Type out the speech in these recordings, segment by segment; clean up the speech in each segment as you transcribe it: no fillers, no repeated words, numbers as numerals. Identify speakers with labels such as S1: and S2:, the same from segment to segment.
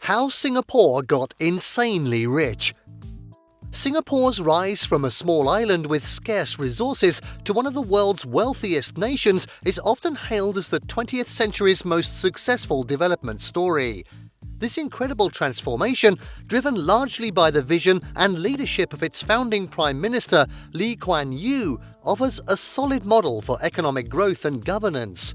S1: How Singapore got insanely rich. Singapore's rise from a small island with scarce resources to one of the world's wealthiest nations is often hailed as the 20th century's most successful development story. This incredible transformation, driven largely by the vision and leadership of its founding Prime Minister, Kuan Yew, offers a solid model for economic growth and governance.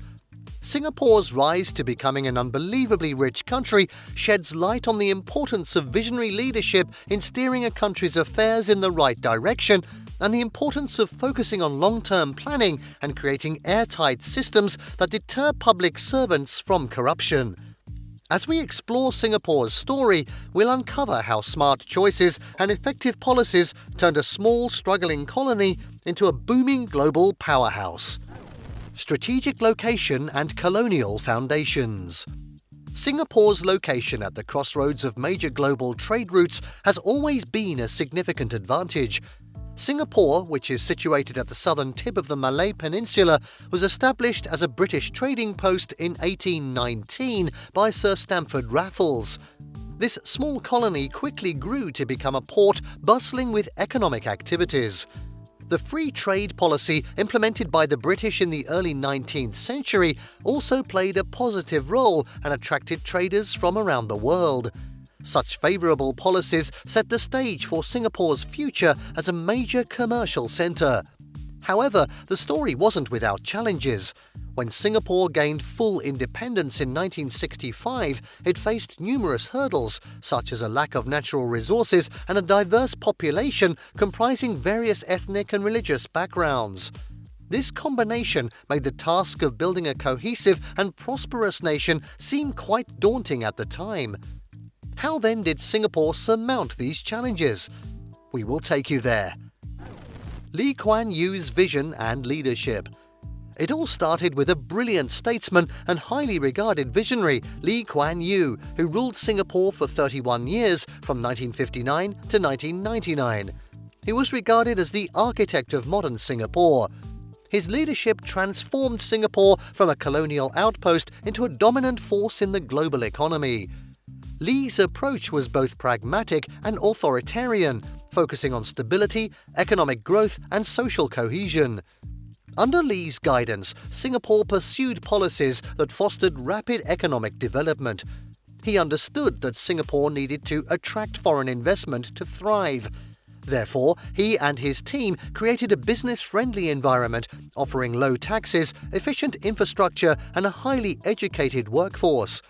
S1: Singapore's rise to becoming an unbelievably rich country sheds light on the importance of visionary leadership in steering a country's affairs in the right direction, and the importance of focusing on long-term planning and creating airtight systems that deter public servants from corruption. As we explore Singapore's story, we'll uncover how smart choices and effective policies turned a small, struggling colony into a booming global powerhouse. Strategic location and colonial foundations. Singapore's location at the crossroads of major global trade routes has always been a significant advantage. Singapore, which is situated at the southern tip of the Malay Peninsula, was established as a British trading post in 1819 by Sir Stamford Raffles. This small colony quickly grew to become a port bustling with economic activities. The free trade policy implemented by the British in the early 19th century also played a positive role and attracted traders from around the world. Such favourable policies set the stage for Singapore's future as a major commercial centre. However, the story wasn't without challenges. When Singapore gained full independence in 1965, it faced numerous hurdles, such as a lack of natural resources and a diverse population comprising various ethnic and religious backgrounds. This combination made the task of building a cohesive and prosperous nation seem quite daunting at the time. How then did Singapore surmount these challenges? We will take you there. Kuan Yew's vision and leadership. It all started with a brilliant statesman and highly regarded visionary, Kuan Yew, who ruled Singapore for 31 years from 1959 to 1999. He was regarded as the architect of modern Singapore. His leadership transformed Singapore from a colonial outpost into a dominant force in the global economy. Lee's approach was both pragmatic and authoritarian, focusing on stability, economic growth, and social cohesion. Under Lee's guidance, Singapore pursued policies that fostered rapid economic development. He understood that Singapore needed to attract foreign investment to thrive. Therefore, he and his team created a business-friendly environment, offering low taxes, efficient infrastructure, and a highly educated workforce.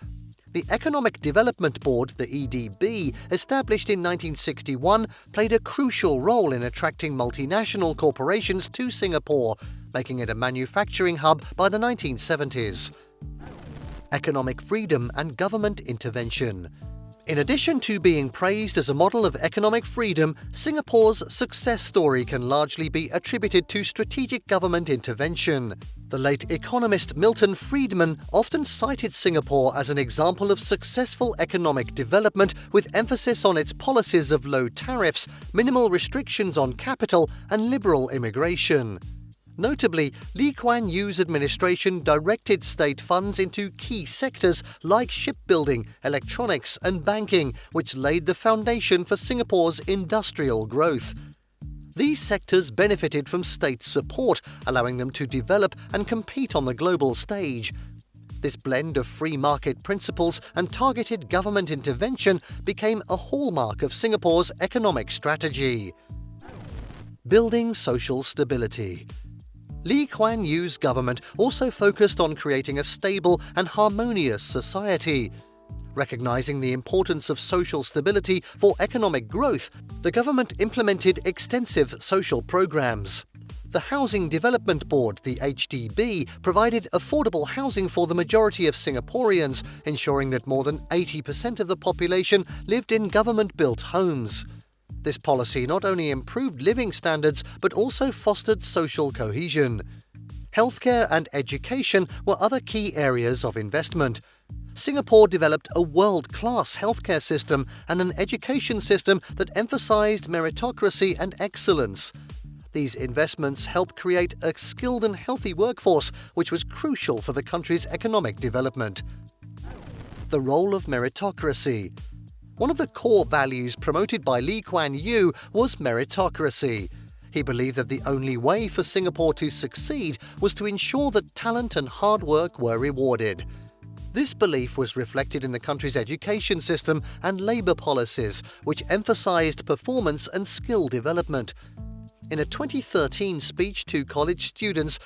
S1: The Economic Development Board, the EDB, established in 1961, played a crucial role in attracting multinational corporations to Singapore, making it a manufacturing hub by the 1970s. Economic freedom and government intervention. In addition to being praised as a model of economic freedom, Singapore's success story can largely be attributed to strategic government intervention. The late economist Milton Friedman often cited Singapore as an example of successful economic development with emphasis on its policies of low tariffs, minimal restrictions on capital, and liberal immigration. Notably, Kuan Yew's administration directed state funds into key sectors like shipbuilding, electronics, and banking, which laid the foundation for Singapore's industrial growth. These sectors benefited from state support, allowing them to develop and compete on the global stage. This blend of free market principles and targeted government intervention became a hallmark of Singapore's economic strategy. Building social stability. Kuan Yew's government also focused on creating a stable and harmonious society. Recognizing the importance of social stability for economic growth, the government implemented extensive social programs. The Housing Development Board, the HDB, provided affordable housing for the majority of Singaporeans, ensuring that more than 80% of the population lived in government-built homes. This policy not only improved living standards but also fostered social cohesion. Healthcare and education were other key areas of investment. Singapore developed a world-class healthcare system and an education system that emphasized meritocracy and excellence. These investments helped create a skilled and healthy workforce, which was crucial for the country's economic development. The role of meritocracy. One of the core values promoted by Kuan Yew was meritocracy. He believed that the only way for Singapore to succeed was to ensure that talent and hard work were rewarded. This belief was reflected in the country's education system and labour policies, which emphasised performance and skill development. In a 2013 speech to college students,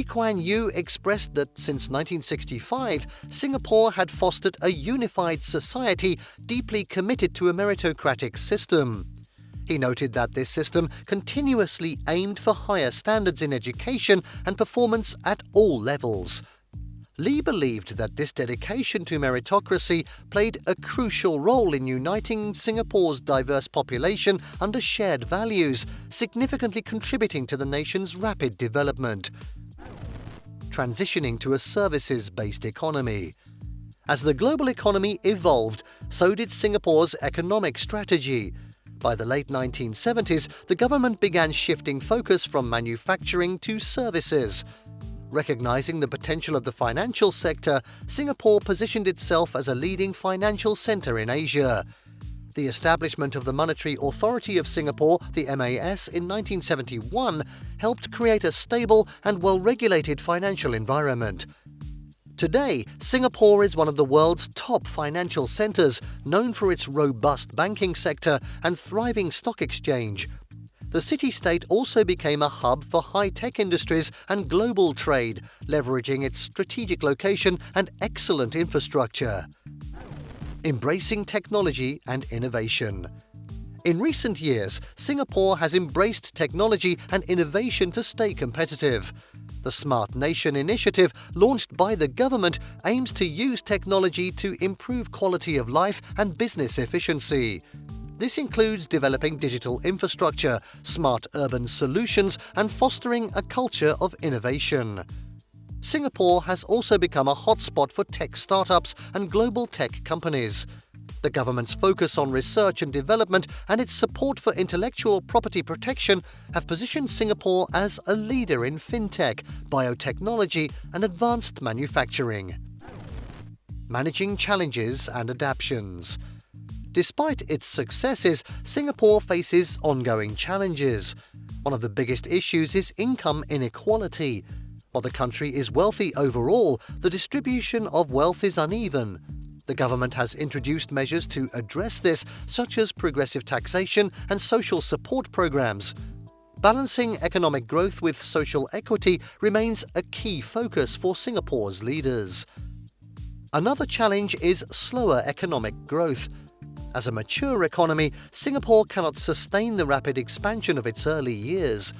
S1: Kuan Yew expressed that since 1965, Singapore had fostered a unified society deeply committed to a meritocratic system. He noted that this system continuously aimed for higher standards in education and performance at all levels. Lee believed that this dedication to meritocracy played a crucial role in uniting Singapore's diverse population under shared values, significantly contributing to the nation's rapid development. Transitioning to a services-based economy. As the global economy evolved, so did Singapore's economic strategy. By the late 1970s, the government began shifting focus from manufacturing to services. Recognizing the potential of the financial sector, Singapore positioned itself as a leading financial center in Asia. The establishment of the Monetary Authority of Singapore, the MAS, in 1971 helped create a stable and well-regulated financial environment. Today, Singapore is one of the world's top financial centers, known for its robust banking sector and thriving stock exchange. The city-state also became a hub for high-tech industries and global trade, leveraging its strategic location and excellent infrastructure. Embracing technology and innovation. In recent years, Singapore has embraced technology and innovation to stay competitive. The Smart Nation initiative, launched by the government, aims to use technology to improve quality of life and business efficiency. This includes developing digital infrastructure, smart urban solutions, and fostering a culture of innovation. Singapore has also become a hotspot for tech startups and global tech companies. The government's focus on research and development and its support for intellectual property protection have positioned Singapore as a leader in fintech, biotechnology, and advanced manufacturing. Managing challenges and adaptations. Despite its successes, Singapore faces ongoing challenges. One of the biggest issues is income inequality. While the country is wealthy overall, the distribution of wealth is uneven. The government has introduced measures to address this, such as progressive taxation and social support programs. Balancing economic growth with social equity remains a key focus for Singapore's leaders. Another challenge is slower economic growth. As a mature economy, Singapore cannot sustain the rapid expansion of its early years.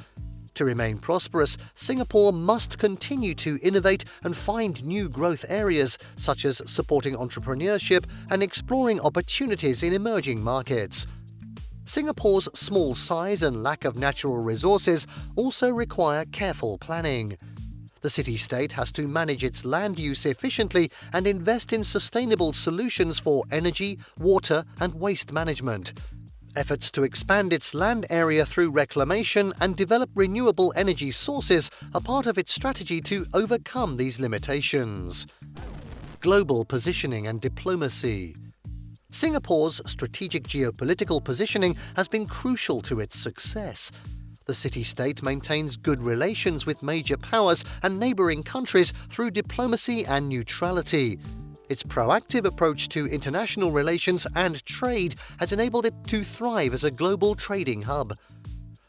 S1: To remain prosperous, Singapore must continue to innovate and find new growth areas, such as supporting entrepreneurship and exploring opportunities in emerging markets. Singapore's small size and lack of natural resources also require careful planning. The city-state has to manage its land use efficiently and invest in sustainable solutions for energy, water, and waste management. Efforts to expand its land area through reclamation and develop renewable energy sources are part of its strategy to overcome these limitations. Global positioning and diplomacy. Singapore's strategic geopolitical positioning has been crucial to its success. The city-state maintains good relations with major powers and neighbouring countries through diplomacy and neutrality. Its proactive approach to international relations and trade has enabled it to thrive as a global trading hub.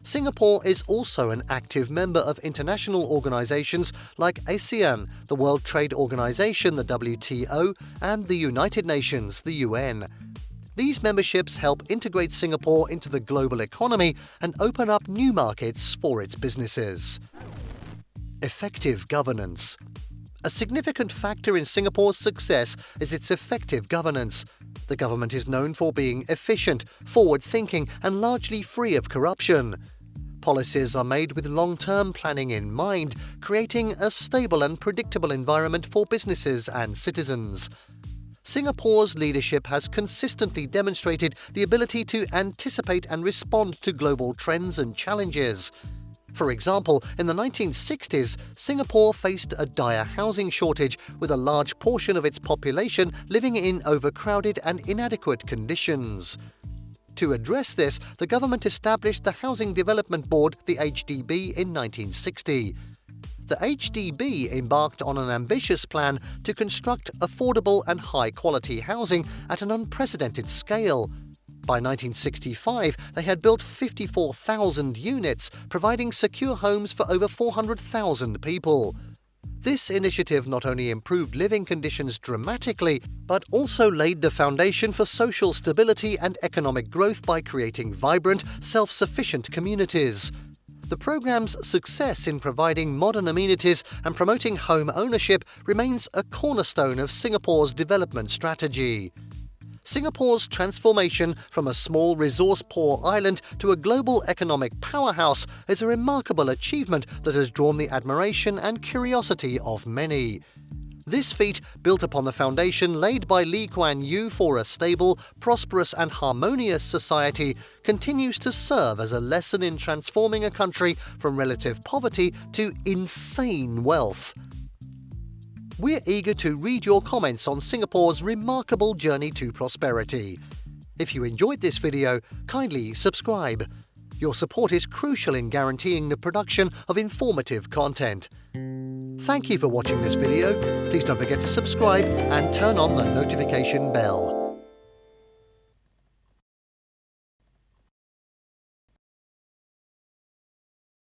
S1: Singapore is also an active member of international organisations like ASEAN, the World Trade Organization, the WTO, and the United Nations, the UN. These memberships help integrate Singapore into the global economy and open up new markets for its businesses. Effective governance. A significant factor in Singapore's success is its effective governance. The government is known for being efficient, forward-thinking, and largely free of corruption. Policies are made with long-term planning in mind, creating a stable and predictable environment for businesses and citizens. Singapore's leadership has consistently demonstrated the ability to anticipate and respond to global trends and challenges. For example, in the 1960s, Singapore faced a dire housing shortage, with a large portion of its population living in overcrowded and inadequate conditions. To address this, the government established the Housing Development Board, the HDB, in 1960. The HDB embarked on an ambitious plan to construct affordable and high-quality housing at an unprecedented scale. By 1965, they had built 54,000 units, providing secure homes for over 400,000 people. This initiative not only improved living conditions dramatically, but also laid the foundation for social stability and economic growth by creating vibrant, self-sufficient communities. The program's success in providing modern amenities and promoting home ownership remains a cornerstone of Singapore's development strategy. Singapore's transformation from a small resource-poor island to a global economic powerhouse is a remarkable achievement that has drawn the admiration and curiosity of many. This feat, built upon the foundation laid by Kuan Yew for a stable, prosperous and harmonious society, continues to serve as a lesson in transforming a country from relative poverty to insane wealth. We're eager to read your comments on Singapore's remarkable journey to prosperity. If you enjoyed this video, kindly subscribe. Your support is crucial in guaranteeing the production of informative content. Thank you for watching this video. Please don't forget to subscribe and turn on the notification bell.